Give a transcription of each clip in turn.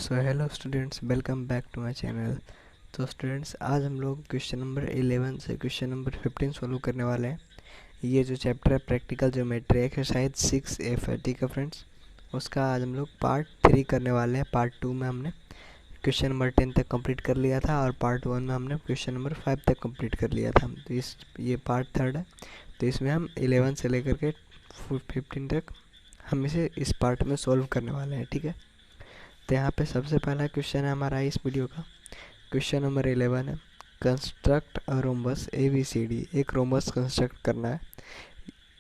So hello students, welcome back to my channel. तो students, आज हम लोग क्वेश्चन नंबर 11 से क्वेश्चन नंबर 15 सॉल्व करने वाले हैं। ये जो चैप्टर है प्रैक्टिकल ज्योमेट्री एक्सरसाइज 6F है, ठीक है फ्रेंड्स। उसका आज हम लोग पार्ट 3 करने वाले हैं। पार्ट 2 में हमने क्वेश्चन नंबर 10 तक कंप्लीट कर लिया था और पार्ट 1 में हमने क्वेश्चन नंबर 5 तक कंप्लीट कर लिया था। तो ये पार्ट 3 है। तो इसमें हम 11 से लेकर के 15 तक हम इस पार्ट में सॉल्व करने वाले हैं, ठीक है। तो यहाँ पे सबसे पहला क्वेश्चन है हमारा इस वीडियो का, क्वेश्चन नंबर 11 है। Construct a rhombus ABCD। एक रोम्बस कंस्ट्रक्ट करना है,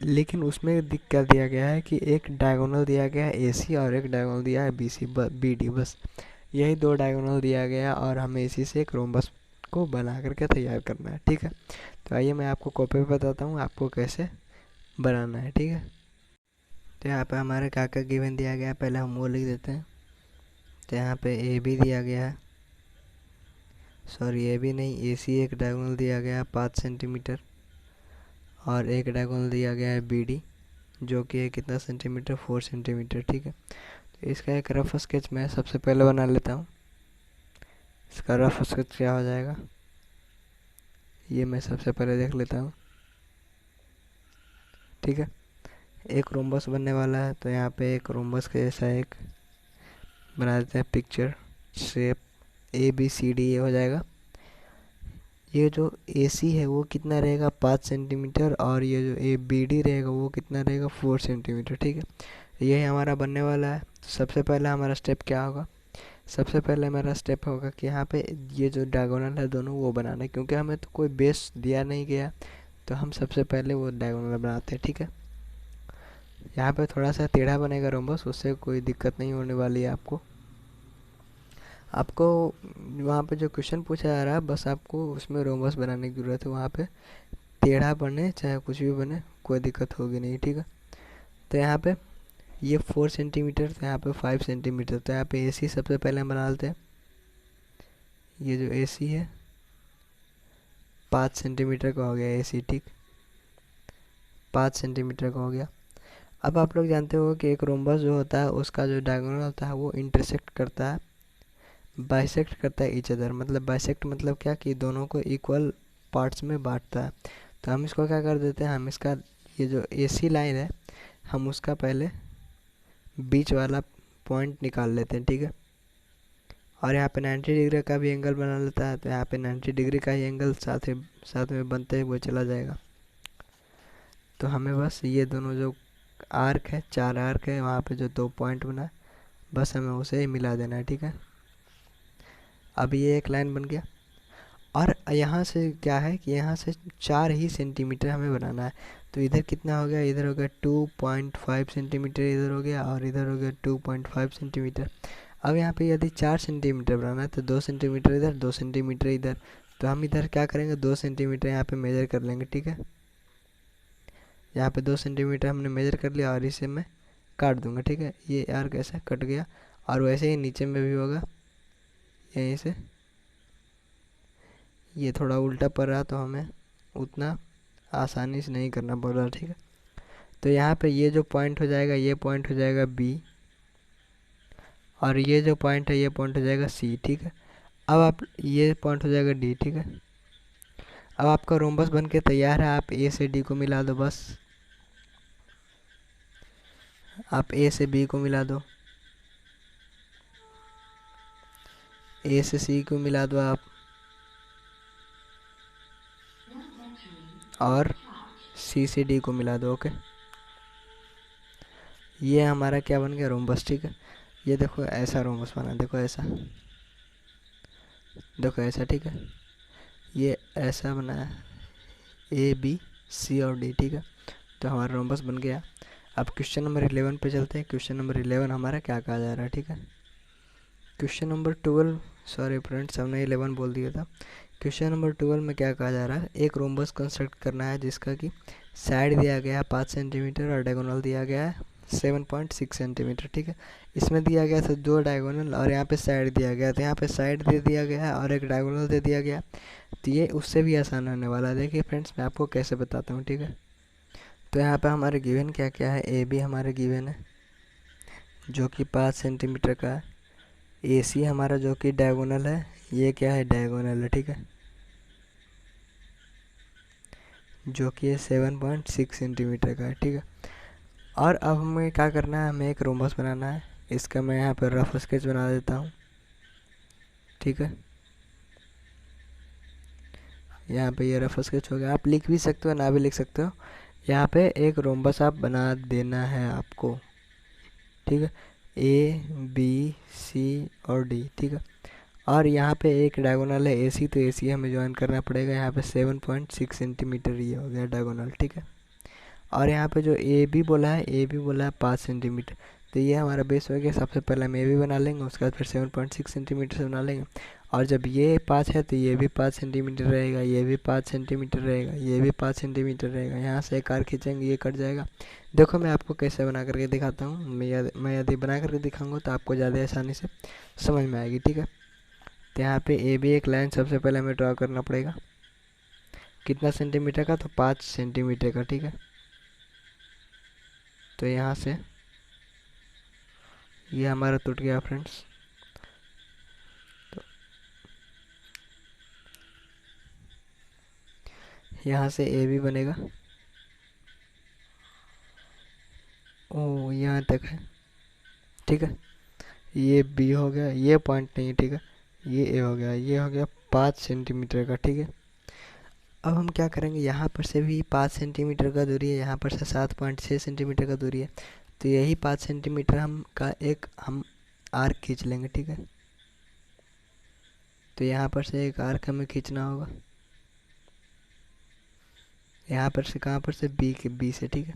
लेकिन उसमें क्या दिया गया है कि एक डायगोनल दिया गया है AC और एक डायगोनल दिया है BD। बस यही दो डायगोनल दिया गया है और हमें इसी से एक रोम्बस को बना करके तैयार करना है, ठीक है। तो आइए मैं आपको कॉपी पे बताता हूँ आपको कैसे बनाना है, ठीक है। तो यहाँ पे हमारे क्या क्या गिवन दिया गया है, पहले हम वो लिख देते हैं। तो यहाँ पे AB दिया गया है, सॉरी AB नहीं, AC एक डायगोनल दिया गया है 5 सेंटीमीटर और एक डायगोनल दिया गया है BD जो कि है कितना सेंटीमीटर, 4 सेंटीमीटर, ठीक है। तो इसका एक रफ स्केच मैं सबसे पहले बना लेता हूँ। इसका रफ स्केच क्या हो जाएगा ये मैं सबसे पहले देख लेता हूँ, ठीक है। एक रोम्बस बनने वाला है, तो यहाँ पे एक रोम्बस के जैसा एक बना देते हैं पिक्चर शेप ABCD, ये हो जाएगा। ये जो AC है वो कितना रहेगा 5 सेंटीमीटर और ये जो BD रहेगा वो कितना रहेगा 4 सेंटीमीटर, ठीक है। यही हमारा बनने वाला है। तो सबसे पहला हमारा स्टेप क्या होगा, सबसे पहले हमारा स्टेप होगा कि यहाँ पे ये जो डायगोनल है दोनों वो बनाना है, क्योंकि हमें तो कोई बेस दिया नहीं गया। तो हम सबसे पहले वो डायगोनल बनाते हैं, ठीक है। यहाँ पे थोड़ा सा टेढ़ा बनेगा रोम्बस, उससे कोई दिक्कत नहीं होने वाली है आपको। आपको वहाँ पे जो क्वेश्चन पूछा जा रहा है बस आपको उसमें रोम्बस बनाने की ज़रूरत है। वहाँ पे टेढ़ा बने चाहे कुछ भी बने कोई दिक्कत होगी नहीं, ठीक है। तो यहाँ पे ये 4 सेंटीमीटर, तो यहाँ पे 5 सेंटीमीटर। तो यहाँ पे AC सबसे पहले हम बना लेते हैं। ये जो AC है 5 सेंटीमीटर का हो गया AC, ठीक, 5 सेंटीमीटर का हो गया। अब आप लोग जानते हो कि एक रोम्बस जो होता है उसका जो डायगोनल होता है वो इंटरसेक्ट करता है, बाइसेक्ट करता है ईच अदर। मतलब बाइसेक्ट मतलब क्या कि दोनों को इक्वल पार्ट्स में बांटता है। तो हम इसको क्या कर देते हैं, हम इसका ये जो AC लाइन है हम उसका पहले बीच वाला पॉइंट निकाल लेते हैं, ठीक है। और यहाँ पे 90 डिग्री का भी एंगल बना लेता है। तो यहाँ पे 90 डिग्री का ही एंगल साथ में बनते हुए चला जाएगा। तो हमें बस ये दोनों जो आर्क है, 4 आर्क है, वहाँ पे जो 2 पॉइंट बना है बस हमें उसे ही मिला देना है, ठीक है। अब ये एक लाइन बन गया। और यहाँ से क्या है कि यहाँ से 4 ही सेंटीमीटर हमें बनाना है। तो इधर कितना हो गया, इधर हो गया 2.5 सेंटीमीटर, इधर हो गया और इधर हो गया 2.5 सेंटीमीटर। अब यहाँ पे यदि 4 सेंटीमीटर बनाना है तो 2 सेंटीमीटर इधर, 2 सेंटीमीटर इधर। तो हम इधर क्या करेंगे, 2 सेंटीमीटर यहाँ पे मेजर कर लेंगे, ठीक है। यहाँ पे 2 सेंटीमीटर हमने मेजर कर लिया और इसे मैं काट दूंगा, ठीक है। ये यार कैसे कट गया। और वैसे ही नीचे में भी होगा, यहीं से ये थोड़ा उल्टा पड़ रहा तो हमें उतना आसानी से नहीं करना पड़ रहा, ठीक है। तो यहाँ पे ये जो पॉइंट हो जाएगा ये पॉइंट हो जाएगा B और ये जो पॉइंट है ये पॉइंट हो जाएगा C, ठीक है। अब आप ये पॉइंट हो जाएगा D, ठीक है। अब आपका रोम्बस बन के तैयार है। आप A से D को मिला दो, बस आप A से B को मिला दो, A से C को मिला दो आप, और C से D को मिला दो, ओके। ये हमारा क्या बन गया, रोम्बस, ठीक है। ये देखो ऐसा रोम्बस बना, देखो ऐसा, देखो ऐसा, ठीक है। ये ऐसा बना है A B C और D, ठीक है। तो हमारा रोम्बस बन गया। अब क्वेश्चन नंबर 11 पे चलते हैं। क्वेश्चन नंबर 11 हमारा क्या कहा जा रहा है, ठीक है। क्वेश्चन नंबर 12, सॉरी फ्रेंड्स हमने 11 बोल दिया था। क्वेश्चन नंबर 12 में क्या कहा जा रहा है, एक रोम्बस कंस्ट्रक्ट करना है जिसका कि साइड दिया गया है 5 सेंटीमीटर और डायगोनल दिया गया है 7.6 सेंटीमीटर, ठीक है। इसमें दिया गया था 2 डायगोनल और यहाँ पे साइड दिया गया, तो यहाँ पे साइड दे दिया गया है और एक डायगोनल दे दिया गया। तो ये उससे भी आसान होने वाला है। देखिए फ्रेंड्स मैं आपको कैसे बताता हूँ, ठीक है। तो यहाँ पे हमारे गिवन क्या क्या है, AB हमारे गिवन है जो कि 5 सेंटीमीटर का है, AC हमारा जो कि डायगोनल है, ये क्या है, डायगोनल है, ठीक है, जो कि ये 7.6 सेंटीमीटर का है, ठीक है। और अब हमें क्या करना है, हमें एक रोम्बस बनाना है। इसका मैं यहाँ पर रफ स्केच बना देता हूँ, ठीक है। यहाँ पे ये रफ स्केच हो गया। आप लिख भी सकते हो, ना भी लिख सकते हो। यहाँ पे एक रोम्बस आप बना देना है आपको, ठीक है, A B C और D, ठीक है। और यहाँ पे एक डायगोनल है AC, तो AC हमें ज्वाइन करना पड़ेगा। यहाँ पे 7.6 सेंटीमीटर ये हो गया डायगोनल, ठीक है। और यहाँ पे जो ए बी बोला है 5 सेंटीमीटर, तो ये हमारा बेस हो गया। सबसे पहले हम ए बी बना लेंगे, उसके बाद फिर 7.6 सेंटीमीटर से बना लेंगे। और जब ये 5 है तो ये भी 5 सेंटीमीटर रहेगा, ये भी 5 सेंटीमीटर रहेगा, ये भी 5 सेंटीमीटर रहेगा। यहाँ से एक आर्क खींचेंगे, ये कट जाएगा। देखो मैं आपको कैसे बना करके दिखाता हूँ। मैं यदि बना करके दिखाऊंगा तो आपको ज़्यादा आसानी से समझ में आएगी, ठीक है। तो यहाँ पे ए बी एक लाइन सबसे पहले हमें ड्रॉ करना पड़ेगा। कितना सेंटीमीटर का, तो 5 सेंटीमीटर का, ठीक है। तो यहाँ से ये हमारा टूट गया फ्रेंड्स। तो यहाँ से ए बी बनेगा, ओ यहाँ तक है, ठीक है। ये बी हो गया, ये पॉइंट नहीं है, ठीक है। ये ए हो गया, ये हो गया 5 सेंटीमीटर का, ठीक है। अब हम क्या करेंगे, यहाँ पर से भी 5 सेंटीमीटर का दूरी है, यहाँ पर से 7.6 सेंटीमीटर का दूरी है। तो यही 5 सेंटीमीटर हम आर्क खींच लेंगे, ठीक है। तो यहाँ पर से एक आर्क हमें खींचना होगा, यहाँ पर से, कहाँ पर से, बी से, ठीक है।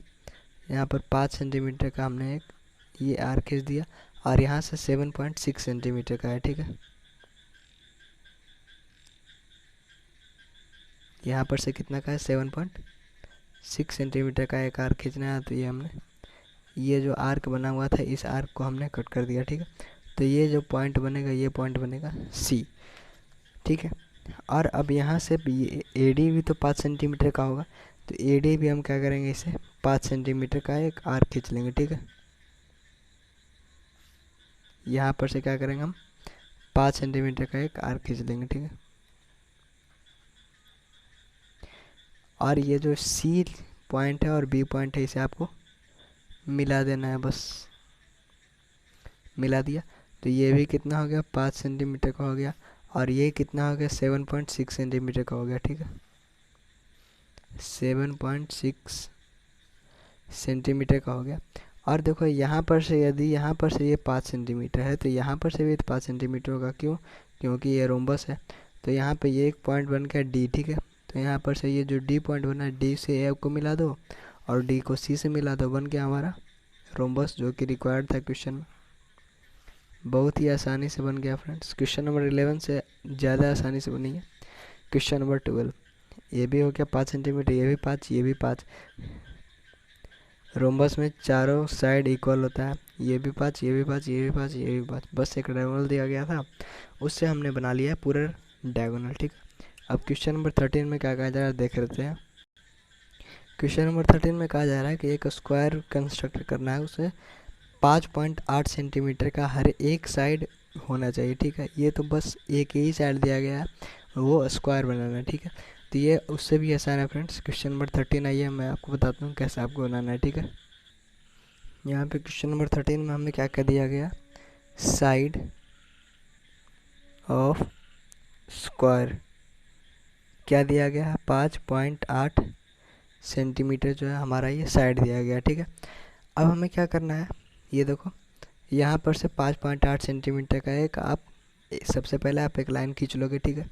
यहाँ पर 5 सेंटीमीटर का हमने एक ये आर्क खींच दिया। और यहाँ से 7.6 सेंटीमीटर का है, ठीक है। यहाँ पर से कितना का है, 7.6 सेंटीमीटर का एक आर्क खींचना है। तो ये हमने, ये जो आर्क बना हुआ था, इस आर्क को हमने कट कर दिया, ठीक है। तो ये जो पॉइंट बनेगा, ये पॉइंट बनेगा C, ठीक है। और अब यहाँ से ए डी भी तो 5 सेंटीमीटर का होगा, तो ए डी भी हम क्या करेंगे, इसे 5 सेंटीमीटर का एक आर्क खींच लेंगे, ठीक है। यहाँ पर से क्या करेंगे, हम 5 सेंटीमीटर का एक आर्क खींच लेंगे, ठीक है। और ये जो C पॉइंट है और B पॉइंट है, इसे आपको मिला देना है, बस मिला दिया। तो ये भी कितना हो गया, 5 सेंटीमीटर का हो गया। और ये कितना हो गया, 7.6 सेंटीमीटर का हो गया, ठीक है। 7.6 सेंटीमीटर का हो गया। और देखो यहाँ पर से, यदि यहाँ पर से ये 5 सेंटीमीटर है, तो यहाँ पर से भी 5 सेंटीमीटर होगा। क्यों, क्योंकि ये रोम्बस है। तो यहाँ पे ये एक पॉइंट बन गया D, ठीक है। तो यहाँ पर से ये जो D पॉइंट बना, D से A को मिला दो और D को C से मिला दो, बन गया हमारा रोम्बस, जो कि रिक्वायर्ड था क्वेश्चन में। बहुत ही आसानी से बन गया फ्रेंड्स। क्वेश्चन नंबर 11 से ज़्यादा आसानी से बनी है। क्वेश्चन नंबर 12, ये भी हो गया 5 सेंटीमीटर, ये भी 5, ये भी 5। रोम्बस में चारों साइड इक्वल होता है, ये भी 5, ये भी 5, ये भी 5, ये भी 5। बस एक डायगोनल दिया गया था, उससे हमने बना लिया है पूरा डायगोनल, ठीक। अब क्वेश्चन नंबर 13 में क्या कहा जा रहा है, देख लेते हैं। क्वेश्चन नंबर 13 में कहा जा रहा है कि एक स्क्वायर कंस्ट्रक्ट करना है, उसे 5.8 सेंटीमीटर का हर एक साइड होना चाहिए, ठीक है। ये तो बस एक ही साइड दिया गया है, वो स्क्वायर बनाना है, ठीक है। तो ये उससे भी आसान है फ्रेंड्स। क्वेश्चन नंबर 13 आइए, मैं आपको बताता हूँ कैसे आपको बनाना है, ठीक है। यहाँ पे क्वेश्चन नंबर 13 में हमें क्या क्या दिया गया, साइड ऑफ स्क्वायर क्या दिया गया है, 5.8 सेंटीमीटर जो है हमारा ये साइड दिया गया, ठीक है। अब हमें क्या करना है, ये देखो यहाँ पर से 5.8 सेंटीमीटर का एक आप सबसे पहले आप एक लाइन खींच लोगे, ठीक है।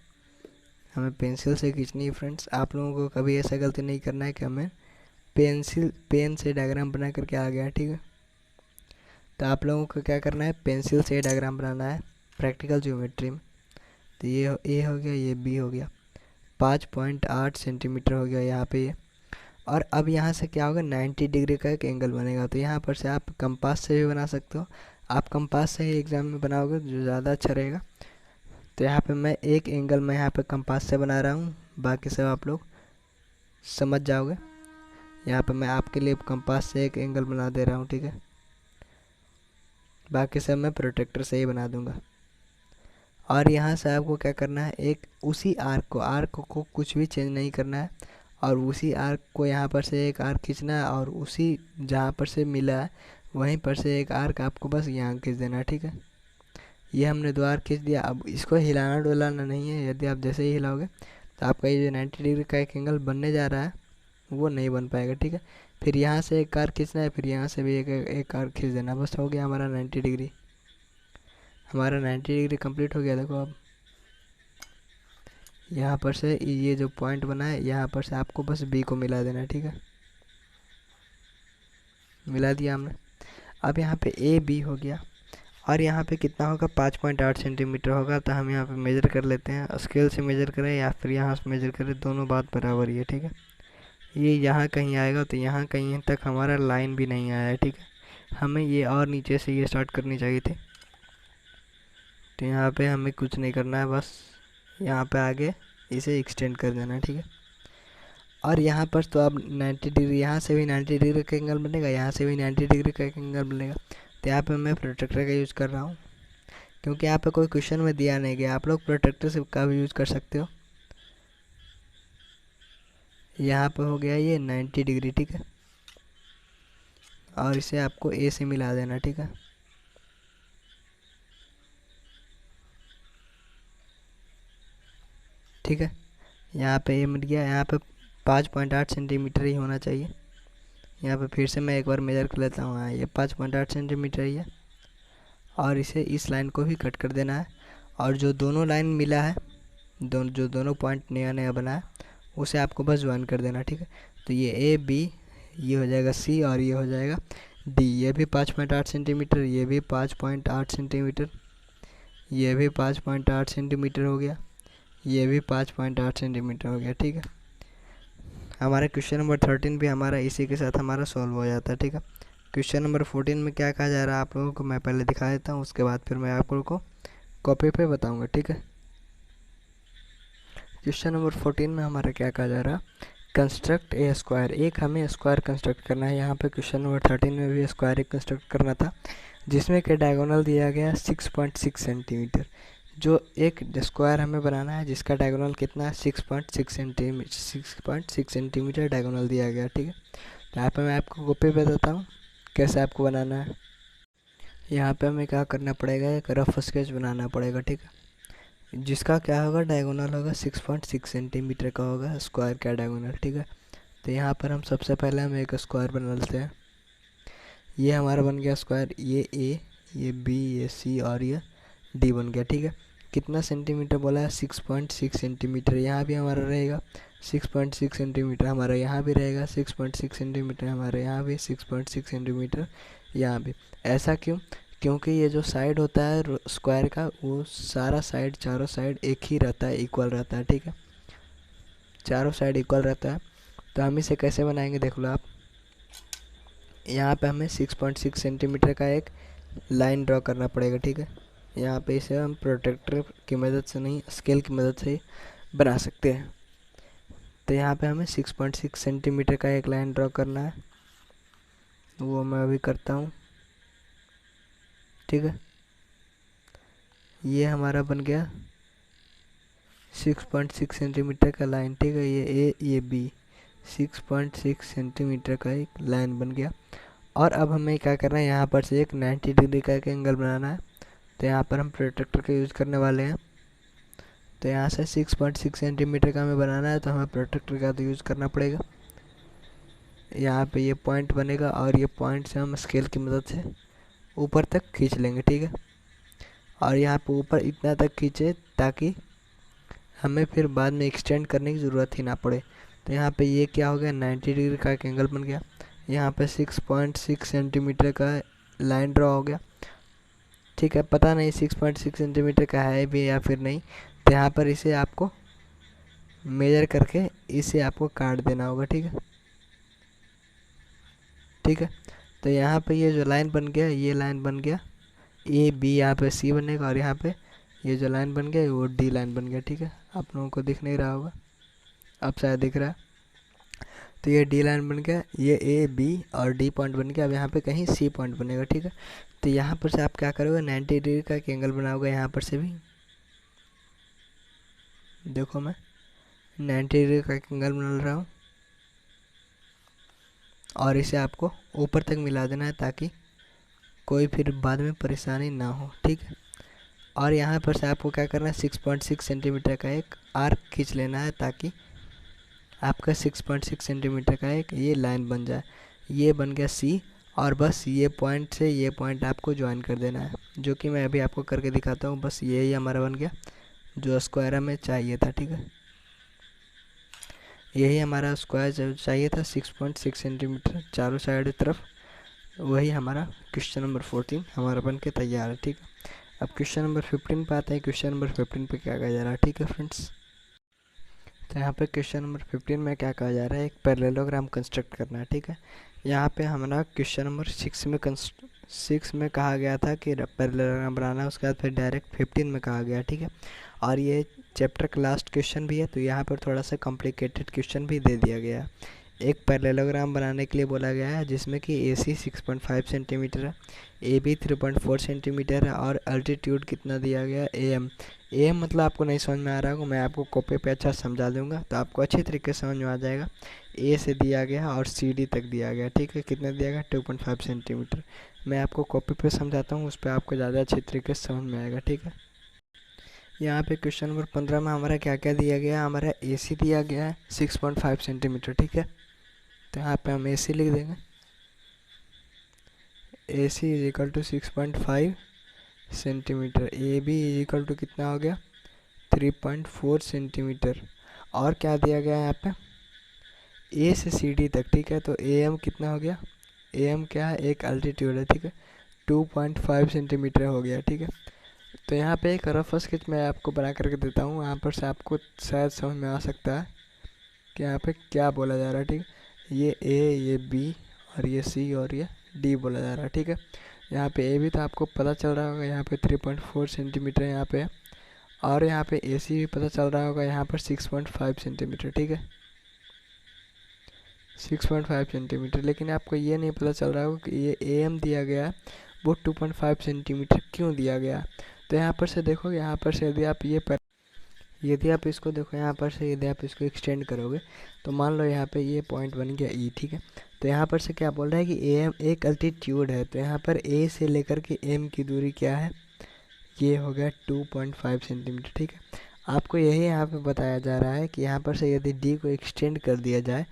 हमें पेंसिल से खींचनी है फ्रेंड्स। आप लोगों को कभी ऐसा गलती नहीं करना है कि हमें पेन से डायग्राम बना करके आ गया, ठीक है। तो आप लोगों को क्या करना है, पेंसिल से डायग्राम बनाना है प्रैक्टिकल ज्योमेट्री में। तो ये ए हो गया, ये बी हो गया, 5.8 सेंटीमीटर हो गया यहाँ पे ये। और अब यहाँ से क्या होगा, 90 डिग्री का एक एंगल बनेगा। तो यहाँ पर से आप कंपास से भी बना सकते हो, आप कंपास से ही एग्ज़ाम में बनाओगे जो ज़्यादा अच्छा रहेगा। तो यहाँ पे मैं एक एंगल मैं यहाँ पे कंपास से बना रहा हूँ, बाकी सब आप लोग समझ जाओगे। यहाँ पे मैं आपके लिए कंपास से एक एंगल बना दे रहा हूँ, ठीक है। बाकी सब मैं प्रोटेक्टर से ही बना दूँगा। और यहाँ से आपको क्या करना है, एक उसी आर्क को कुछ भी चेंज नहीं करना है, और उसी आर्क को यहाँ पर से एक आर्क खींचना है, और उसी जहाँ पर से मिला है वहीं पर से एक आर्क आपको बस यहाँ खींच देना है। ठीक है, ये हमने 2 आर्क खींच दिया। अब इसको हिलाना डुलाना नहीं है, यदि आप जैसे ही हिलाओगे तो आपका ये जो 90 डिग्री का एक एंगल बनने जा रहा है वो नहीं बन पाएगा। ठीक है, फिर यहाँ से एक आर्क खींचना है, फिर यहाँ से भी एक आर्क खींच देना, बस हो गया हमारा 90 डिग्री। हमारा 90 डिग्री कंप्लीट हो गया। देखो अब यहाँ पर से ये जो पॉइंट बना है यहाँ पर से आपको बस बी को मिला देना है। ठीक है, मिला दिया हमने। अब यहाँ पे ए बी हो गया, और यहाँ पे कितना होगा, 5.8 सेंटीमीटर होगा। तो हम यहाँ पे मेजर कर लेते हैं, स्केल से मेजर करें या फिर यहाँ से मेजर करें, दोनों बात बराबर ही है। ठीक है, ये यहाँ कहीं आएगा तो यहाँ कहीं तक हमारा लाइन भी नहीं आया है। ठीक है, हमें ये और नीचे से ये स्टार्ट करनी चाहिए थी। तो यहाँ पे हमें कुछ नहीं करना है, बस यहाँ पे आगे इसे एक्सटेंड कर देना है। ठीक है, और यहाँ पर तो अब 90 डिग्री, यहाँ से भी 90 डिग्री का एंगल बनेगा, यहाँ से भी 90 डिग्री का एंगल बनेगा। तो यहाँ पे मैं प्रोट्रैक्टर का यूज़ कर रहा हूँ, क्योंकि यहाँ पे कोई क्वेश्चन में दिया नहीं गया। आप लोग प्रोट्रैक्टर का भी यूज़ कर सकते हो। यहाँ पे हो गया ये 90 डिग्री। ठीक है, और इसे आपको ए से मिला देना। ठीक है, ठीक है, यहाँ पे ये मिल गया। यहाँ पे 5.8 सेंटीमीटर ही होना चाहिए। यहाँ पे फिर से मैं एक बार मेजर कर लेता हूँ। हाँ, ये 5.8 सेंटीमीटर ही है, और इसे इस लाइन को भी कट कर देना है। और जो दोनों लाइन मिला है, जो दोनों पॉइंट नया नया बना है, उसे आपको बस ज्वाइन कर देना। ठीक है, तो ये ए बी, ये हो जाएगा सी, और ये हो जाएगा डी। ये भी 5.8 सेंटीमीटर, ये भी 5.8 सेंटीमीटर, ये भी 5.8 सेंटीमीटर हो गया, ये भी 5.8 सेंटीमीटर हो गया। ठीक है, हमारा क्वेश्चन नंबर 13 भी हमारा इसी के साथ हमारा सॉल्व हो जाता है। ठीक है, क्वेश्चन नंबर 14 में क्या कहा जा रहा है आप लोगों को मैं पहले दिखा देता हूँ, उसके बाद फिर मैं आप लोगों को कॉपी पे बताऊँगा। ठीक है, क्वेश्चन नंबर 14 में हमारा क्या कहा जा रहा है, कंस्ट्रक्ट ए स्क्वायर। एक हमें स्क्वायर कंस्ट्रक्ट करना है। यहाँ पे क्वेश्चन नंबर 13 में भी स्क्वायर एक कंस्ट्रक्ट करना था, जिसमें कि डायगोनल दिया गया 6.6 सेंटीमीटर। जो एक स्क्वायर हमें बनाना है जिसका डायगोनल कितना है, 6.6 सेंटीमीटर डायगोनल दिया गया। ठीक है, तो यहाँ पे मैं आपको कॉपी बताता हूँ कैसे आपको बनाना है। यहाँ पे हमें क्या करना पड़ेगा, एक रफ स्केच बनाना पड़ेगा। ठीक है, जिसका क्या होगा, डायगोनल होगा 6.6 सेंटीमीटर का होगा स्क्वायर का डायगोनल। ठीक है, तो यहाँ पर हम सबसे पहले हम एक स्क्वायर बना लेते हैं। ये हमारा बन गया स्क्वायर, ये ए, ये बी, ये सी, और ये डी बन गया। ठीक है, कितना सेंटीमीटर बोला है, 6.6 सेंटीमीटर। यहाँ भी हमारा रहेगा 6.6 सेंटीमीटर, हमारा यहाँ भी रहेगा 6.6 सेंटीमीटर, हमारे यहाँ भी 6.6 सेंटीमीटर, यहाँ भी। ऐसा क्यों, क्योंकि ये जो साइड होता है स्क्वायर का, वो सारा साइड, चारों साइड एक ही रहता है, इक्वल रहता है। ठीक है, चारों साइड इक्वल रहता है। तो हम इसे कैसे बनाएंगे, देख लो आप। यहाँ पे हमें 6.6 सेंटीमीटर का एक लाइन ड्रॉ करना पड़ेगा। ठीक है, यहाँ पे इसे हम प्रोट्रैक्टर की मदद से नहीं, स्केल की मदद से ही बना सकते हैं। तो यहाँ पे हमें 6.6 सेंटीमीटर का एक लाइन ड्रॉ करना है, वो मैं अभी करता हूँ। ठीक है, ये हमारा बन गया 6.6 सेंटीमीटर का लाइन। ठीक है, ये ए, ये बी, 6.6 सेंटीमीटर का एक लाइन बन गया। और अब हमें क्या करना है, यहाँ पर से एक 90 डिग्री का एक एंगल बनाना है। तो यहाँ पर हम प्रोट्रैक्टर का यूज़ करने वाले हैं। तो यहाँ से 6.6 सेंटीमीटर का हमें बनाना है, तो हमें प्रोट्रैक्टर का तो यूज़ करना पड़ेगा। यहाँ पे ये पॉइंट बनेगा, और ये पॉइंट से हम स्केल की मदद से ऊपर तक खींच लेंगे। ठीक है, और यहाँ पे ऊपर इतना तक खींचे ताकि हमें फिर बाद में एक्सटेंड करने की ज़रूरत ही ना पड़े। तो यहाँ पे ये क्या हो गया, 90 डिग्री का एक एंगल बन गया। यहाँ पे 6.6 सेंटीमीटर का लाइन ड्रॉ हो गया। ठीक है, पता नहीं 6.6 सेंटीमीटर का है भी या फिर नहीं। तो यहाँ पर इसे आपको मेजर करके इसे आपको काट देना होगा। ठीक है, ठीक है, तो यहाँ पे ये जो लाइन बन गया, ये लाइन बन गया ए बी, यहाँ पे सी बनेगा, और यहाँ पे ये जो लाइन बन गया वो डी लाइन बन गया। ठीक है, आप लोगों को दिख नहीं रहा होगा, अब शायद दिख रहा है। तो ये डी लाइन बन गया, ये ए बी और डी पॉइंट बन गया। अब यहाँ पे कहीं सी पॉइंट बनेगा। ठीक है, तो यहाँ पर से आप क्या करोगे, 90 डिग्री का एक एंगल बनाओगे यहाँ पर से भी, देखो मैं 90 डिग्री का एंगल बना रहा हूँ और इसे आपको ऊपर तक मिला देना है ताकि कोई फिर बाद में परेशानी ना हो, ठीक है। और यहाँ पर से आपको क्या करना है, 6.6 सेंटीमीटर का एक आर्क खींच लेना है ताकि आपका 6.6 सेंटीमीटर का एक ये लाइन बन जाए। ये बन गया सी, और बस ये पॉइंट से ये पॉइंट आपको ज्वाइन कर देना है, जो कि मैं अभी आपको करके दिखाता हूँ। बस यही हमारा बन गया जो स्क्वायर हमें चाहिए था, ठीक है। यही हमारा स्क्वायर जो चाहिए था 6.6 सेंटीमीटर चारों साइड तरफ, वही हमारा क्वेश्चन नंबर 14 हमारा बन के तैयार है, ठीक है। अब क्वेश्चन नंबर 15 पे आते हैं। क्वेश्चन नंबर 15 पे क्या कहा जा रहा है, ठीक है फ्रेंड्स। तो यहाँ पे क्वेश्चन नंबर 15 में क्या कहा जा रहा है, एक पैरेललोग्राम कंस्ट्रक्ट करना है, ठीक है। यहाँ पे हमारा क्वेश्चन नंबर 6 में कहा गया था कि पैरेललोग्राम बनाना है, उसके बाद फिर डायरेक्ट 15 में कहा गया, ठीक है। और ये चैप्टर का लास्ट क्वेश्चन भी है, तो यहाँ पर थोड़ा सा कॉम्प्लिकेटेड क्वेश्चन भी दे दिया गया है। एक पैरेललोग्राम बनाने के लिए बोला गया है जिसमें कि AC 6.5 सेंटीमीटर है, AB 3.4 सेंटीमीटर है, और अल्टीट्यूड कितना दिया गया है, AM मतलब आपको नहीं समझ में आ रहा होगा, मैं आपको कॉपी पे अच्छा समझा दूंगा तो आपको अच्छी तरीके से समझ में आ जाएगा। A से दिया गया और CD तक दिया गया, ठीक है। कितना दिया गया, 2.5 सेंटीमीटर। मैं आपको कॉपी पे समझाता हूँ, उस पर आपको ज़्यादा अच्छी तरीके से समझ में आएगा, ठीक है। यहाँ पे क्वेश्चन नंबर 15 में हमारा क्या क्या दिया गया है, हमारा AC दिया गया है 6.5 सेंटीमीटर, ठीक है। तो यहाँ पे हम AC लिख देंगे, AC is equal to 6.5 centimetre. AB is equal to कितना हो गया, 3.4 सेंटीमीटर। और क्या दिया गया है यहाँ पे, A से CD तक, ठीक है। तो AM कितना हो गया, AM क्या है, एक अल्टीट्यूड है, ठीक है, 2.5 सेंटीमीटर हो गया, ठीक है। तो यहाँ पे एक रफ स्केच मैं आपको बना करके देता हूँ, यहाँ पर से आपको शायद समझ में आ सकता है कि यहाँ पे क्या बोला जा रहा है, ठीक है। ये A, ये B और ये C और ये D बोला जा रहा है, ठीक है। यहाँ पे A भी तो आपको पता चल रहा होगा, यहाँ पे 3.4 सेंटीमीटर यहाँ पे, और यहाँ पे AC भी पता चल रहा होगा, यहाँ पर 6.5 सेंटीमीटर, ठीक है, 6.5 सेंटीमीटर। लेकिन आपको ये नहीं पता चल रहा होगा कि ये AM दिया गया है वो 2.5 सेंटीमीटर क्यों दिया गया। तो यहाँ पर से देखो, यहाँ पर से यदि आप इसको देखो, यहाँ पर से यदि आप इसको एक्सटेंड करोगे तो मान लो यहाँ पे ये पॉइंट बन गया E, ठीक है। तो यहाँ पर से क्या बोल रहा है कि AM एक अल्टीट्यूड है, तो यहाँ पर A से लेकर के M की दूरी क्या है, ये हो गया 2.5 सेंटीमीटर, ठीक है। आपको यही यहाँ पे बताया जा रहा है कि यहाँ पर से यदि D को एक्सटेंड कर दिया जाए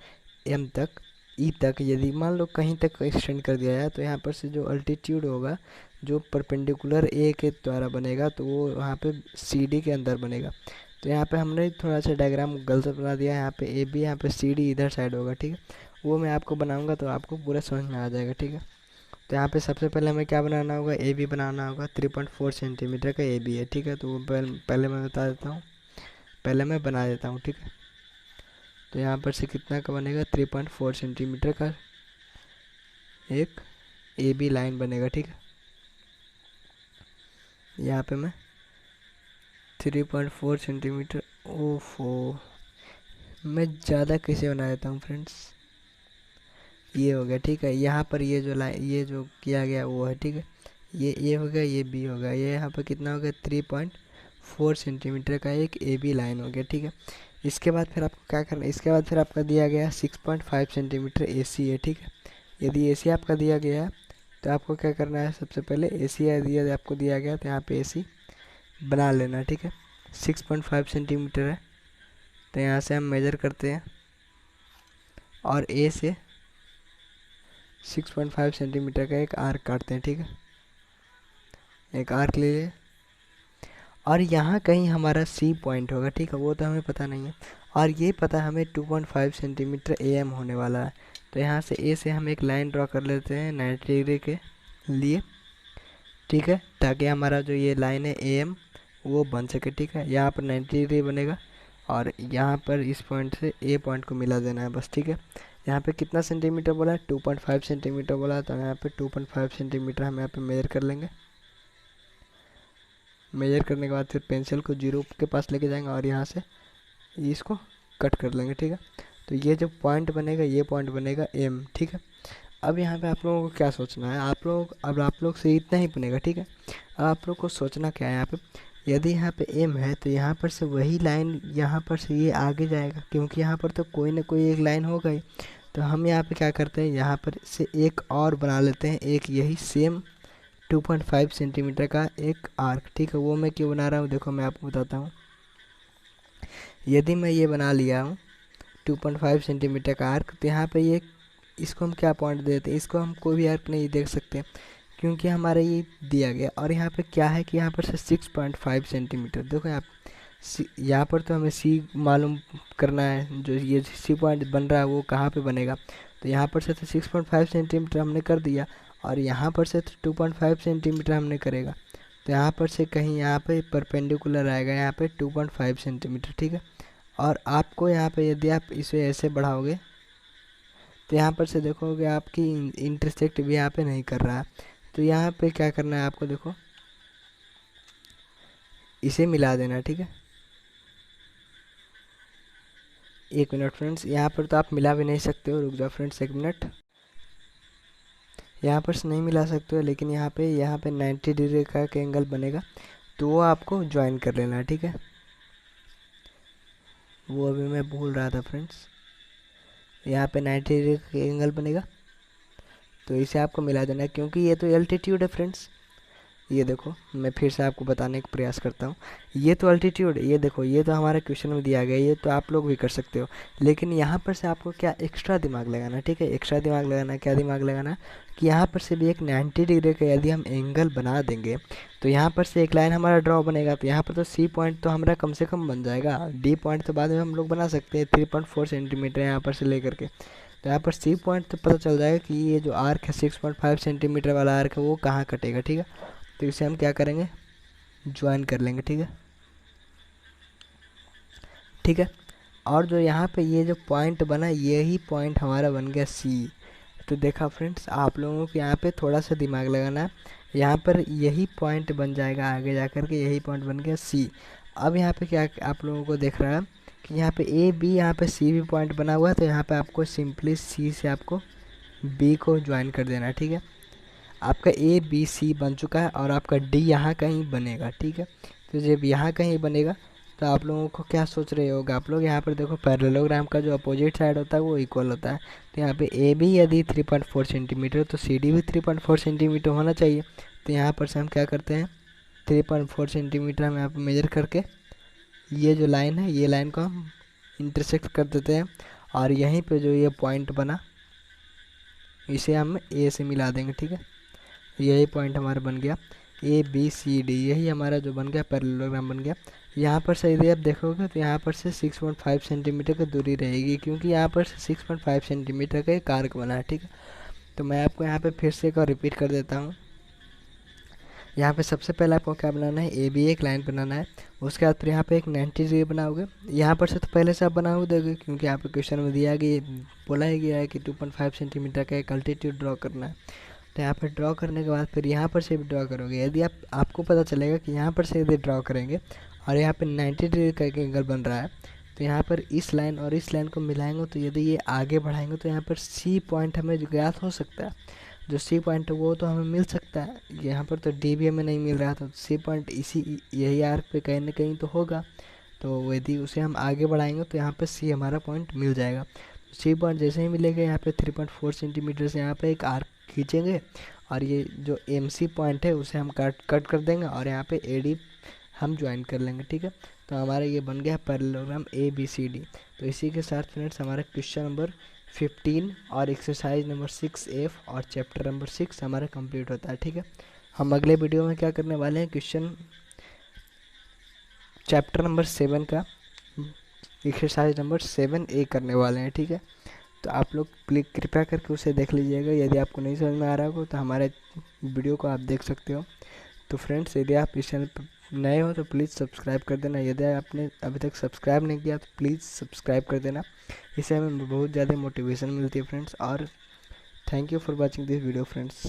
M तक, E तक, यदि मान लो कहीं तक एक्सटेंड कर दिया जाए, तो यहाँ पर से जो अल्टीट्यूड होगा जो परपेंडिकुलर A के द्वारा बनेगा, तो वो यहाँ पे CD के अंदर बनेगा। तो यहाँ पे हमने थोड़ा सा डायग्राम गलत बना दिया, यहाँ पे AB, यहाँ पे CD इधर साइड होगा, ठीक है। वो मैं आपको बनाऊंगा तो आपको पूरा समझ में आ जाएगा, ठीक है। तो यहाँ पे सबसे पहले हमें क्या बनाना होगा, AB बनाना होगा। 3.4 सेंटीमीटर का AB है, ठीक है। तो वो पहले मैं बता देता हूँ, पहले मैं बना देता हूँ, ठीक है। तो यहाँ पर से कितना का बनेगा, 3.4 सेंटीमीटर का एक AB लाइन बनेगा, ठीक है। यहाँ पे मैं 3.4 सेंटीमीटर, ओफो मैं ज़्यादा कैसे बना देता हूँ फ्रेंड्स, ये हो गया, ठीक है। यहाँ पर ये जो लाइन, ये जो किया गया वो है, ठीक है। ये हो गया, ये B हो गया, ये यहाँ पर कितना हो गया, 3.4 सेंटीमीटर का एक AB लाइन हो गया, ठीक है। इसके बाद फिर आपको क्या करना है, इसके बाद फिर आपका दिया गया 6.5 सेंटीमीटर AC है, ठीक है। यदि AC आपका दिया गया है तो आपको क्या करना है, सबसे पहले AC यदि आपको दिया गया तो यहाँ पे AC बना लेना, ठीक है। 6.5 सेंटीमीटर है, तो यहाँ से हम मेजर करते हैं और A से 6.5 सेंटीमीटर का एक आर्क काटते हैं, ठीक है। एक आर्क ले लिए और यहाँ कहीं हमारा C पॉइंट होगा, ठीक है, वो तो हमें पता नहीं है। और ये पता हमें 2.5 सेंटीमीटर AM होने वाला है। तो यहाँ से A से हम एक लाइन ड्रॉ कर लेते हैं 90 डिग्री के लिए, ठीक है, ताकि हमारा जो ये लाइन है AM वो बन सके, ठीक है। यहाँ पर 90 डिग्री बनेगा और यहाँ पर इस पॉइंट से A पॉइंट को मिला देना है बस, ठीक है। यहाँ पे कितना सेंटीमीटर बोला है, 2.5 सेंटीमीटर बोला है, तो यहाँ पे 2.5 सेंटीमीटर हम यहाँ पे मेजर कर लेंगे। मेजर करने के बाद फिर पेंसिल को 0 के पास लेके जाएंगे और यहाँ से इसको कट कर लेंगे, ठीक है। तो ये जो पॉइंट बनेगा, ये पॉइंट बनेगा M, ठीक है। अब यहाँ पे आप लोगों को क्या सोचना है, आप लोग से इतना ही बनेगा, ठीक है। अब आप लोग को सोचना क्या है, यहाँ पे यदि यहाँ पे m है तो यहाँ पर से वही लाइन यहाँ पर से ये आगे जाएगा, क्योंकि यहाँ पर तो कोई ना कोई एक लाइन होगा ही। तो हम यहाँ पे क्या करते हैं, यहाँ पर से एक और बना लेते हैं, एक यही सेम 2.5 सेंटीमीटर का एक आर्क। ठीक है, वो मैं क्यों बना रहा हूँ देखो मैं आपको बताता हूँ। यदि मैं ये बना लिया हूँ 2.5 सेंटीमीटर का आर्क, तो यहाँ पे ये इसको हम क्या पॉइंट देते हैं, इसको हम कोई भी आर्क नहीं देख सकते क्योंकि हमारा ये दिया गया। और यहाँ पे क्या है कि यहाँ पर से 6.5 सेंटीमीटर, देखो आप यहाँ पर तो हमें सी मालूम करना है, जो ये सी पॉइंट बन रहा है वो कहाँ पे बनेगा। तो यहाँ पर से तो 6.5 सेंटीमीटर हमने कर दिया, और यहाँ पर से तो 2.5 सेंटीमीटर हमने करेगा। तो यहाँ पर से कहीं यहाँ पे परपेंडिकुलर आएगा, यहाँ पे 2.5 सेंटीमीटर। ठीक है, और आपको यहाँ पे यदि आप इसे ऐसे बढ़ाओगे तो यहाँ पर से देखोगे आपकी इंटरसेक्ट भी यहाँ पे नहीं कर रहा है। तो यहाँ पे क्या करना है आपको, देखो इसे मिला देना। ठीक है, एक मिनट फ्रेंड्स, यहाँ पर तो आप मिला भी नहीं सकते हो, रुक जाओ फ्रेंड्स एक मिनट। यहाँ पर से नहीं मिला सकते हो, लेकिन यहाँ पे 90 डिग्री का एंगल बनेगा, तो वो आपको ज्वाइन कर लेना है। ठीक है, वो अभी मैं भूल रहा था फ्रेंड्स, यहाँ पे 90 डिग्री का एंगल बनेगा, तो इसे आपको मिला देना है, क्योंकि ये तो एल्टीट्यूड है फ्रेंड्स। ये देखो मैं फिर से आपको बताने का प्रयास करता हूँ, ये तो अल्टीट्यूड, ये देखो ये तो हमारे क्वेश्चन में दिया गया, ये तो आप लोग भी कर सकते हो। लेकिन यहाँ पर से आपको क्या एक्स्ट्रा दिमाग लगाना है। ठीक है, एक्स्ट्रा दिमाग लगाना है, क्या दिमाग लगाना है कि यहाँ पर से भी एक 90 डिग्री का यदि हम एंगल बना देंगे तो यहाँ पर से एक लाइन हमारा ड्रॉ बनेगा। तो यहाँ पर तो सी पॉइंट तो हमारा कम से कम बन जाएगा, डी पॉइंट तो बाद में हम लोग बना सकते हैं 3.4 सेंटीमीटर यहाँ पर से लेकर के। तो यहाँ पर सी पॉइंट तो पता चल जाएगा कि ये जो आर्क है 6.5 सेंटीमीटर वाला आर्क है वो कहाँ कटेगा। ठीक है, तो इसे हम क्या करेंगे, ज्वाइन कर लेंगे। ठीक है, ठीक है, और जो यहाँ पे ये जो पॉइंट बना, यही पॉइंट हमारा बन गया सी। तो देखा फ्रेंड्स, आप लोगों को यहाँ पे थोड़ा सा दिमाग लगाना है, यहाँ पर यही पॉइंट बन जाएगा आगे जा कर के, यही पॉइंट बन गया सी। अब यहाँ पे क्या आप लोगों को देख रहा है कि यहाँ पे ए बी, यहाँ पे सी भी पॉइंट बना हुआ है, तो यहाँ पे आपको सिंपली सी से आपको बी को ज्वाइन कर देना है। ठीक है, आपका ए बी सी बन चुका है, और आपका डी यहाँ कहीं बनेगा। ठीक है, तो जब यहाँ कहीं बनेगा तो आप लोगों को क्या सोच रहे होगा आप लोग, यहाँ पर देखो पैरेललोग्राम का जो अपोजिट साइड होता है वो इक्वल होता है। तो यहाँ पे ए बी यदि 3.4 सेंटीमीटर, तो सी डी भी 3.4 सेंटीमीटर होना चाहिए। तो यहाँ पर से हम क्या करते हैं, 3.4 सेंटीमीटर हम यहाँ पर मेजर करके ये जो लाइन है, ये लाइन को हम इंटरसेक्ट कर देते हैं, और यहीं पर जो ये पॉइंट बना इसे हम ए से मिला देंगे। ठीक है, यही पॉइंट हमारा बन गया ए बी सी डी, यही हमारा जो बन गया पैरेललोग्राम बन गया। यहाँ पर से यदि आप देखोगे तो यहाँ पर से 6.5 सेंटीमीटर की दूरी रहेगी, क्योंकि यहाँ पर से 6.5 सेंटीमीटर का एक आर्क बना है। ठीक है, तो मैं आपको यहाँ पे फिर से एक और रिपीट कर देता हूँ। यहाँ पे सबसे पहले आपको क्या बनाना है, ए बी एक लाइन बनाना है, उसके बाद फिर यहाँ पे एक 90 डिग्री बनाओगे। यहाँ पर से तो पहले से आप बना हुआ दोगे, क्योंकि यहाँ पे क्वेश्चन में दिया गया, बोला ही गया है कि 2.5 सेंटीमीटर का एक अल्टीट्यूड ड्रॉ करना है। तो यहाँ पर ड्रॉ करने के बाद फिर यहाँ पर से भी ड्रॉ करोगे। यदि आपको पता चलेगा कि यहाँ पर से यदि ड्रॉ करेंगे और यहाँ पर 90 डिग्री का एक एंगल बन रहा है, तो यहाँ पर इस लाइन और इस लाइन को मिलाएंगे, तो यदि ये आगे बढ़ाएंगे तो यहाँ पर सी पॉइंट हमें ज्ञात हो सकता है। जो सी पॉइंट है वो तो हमें मिल सकता है, यहाँ पर तो डी भी हमें नहीं मिल रहा था, तो सी पॉइंट इसी यही आर्क पे कहीं ना कहीं तो होगा। तो यदि उसे हम आगे बढ़ाएंगे तो यहाँ पर सी हमारा पॉइंट मिल जाएगा। सी पॉइंट जैसे ही मिलेगा, यहाँ पे 3.4 सेंटीमीटर से यहाँ पे एक आर्क खींचेंगे, और ये जो एम सी पॉइंट है उसे हम कट कर देंगे, और यहाँ पे ए डी हम ज्वाइन कर लेंगे। ठीक है, तो हमारा ये बन गया parallelogram A B C D. तो इसी के साथ फ्रेंड्स हमारा क्वेश्चन नंबर 15 और एक्सरसाइज नंबर 6F और चैप्टर नंबर 6 हमारा कंप्लीट होता है। ठीक है, हम अगले वीडियो में क्या करने वाले हैं, क्वेश्चन चैप्टर नंबर 7 का एक्सरसाइज नंबर 7A करने वाले हैं। ठीक है, तो आप लोग प्लीज कृपया करके उसे देख लीजिएगा। यदि आपको नहीं समझ में आ रहा हो तो हमारे वीडियो को आप देख सकते हो। तो फ्रेंड्स, यदि आप इस चैनल पर नए हो तो प्लीज़ सब्सक्राइब कर देना। यदि आपने अभी तक सब्सक्राइब नहीं किया तो प्लीज़ सब्सक्राइब कर देना, इससे हमें बहुत ज़्यादा मोटिवेशन मिलती है फ्रेंड्स। और thank you for watching this video friends.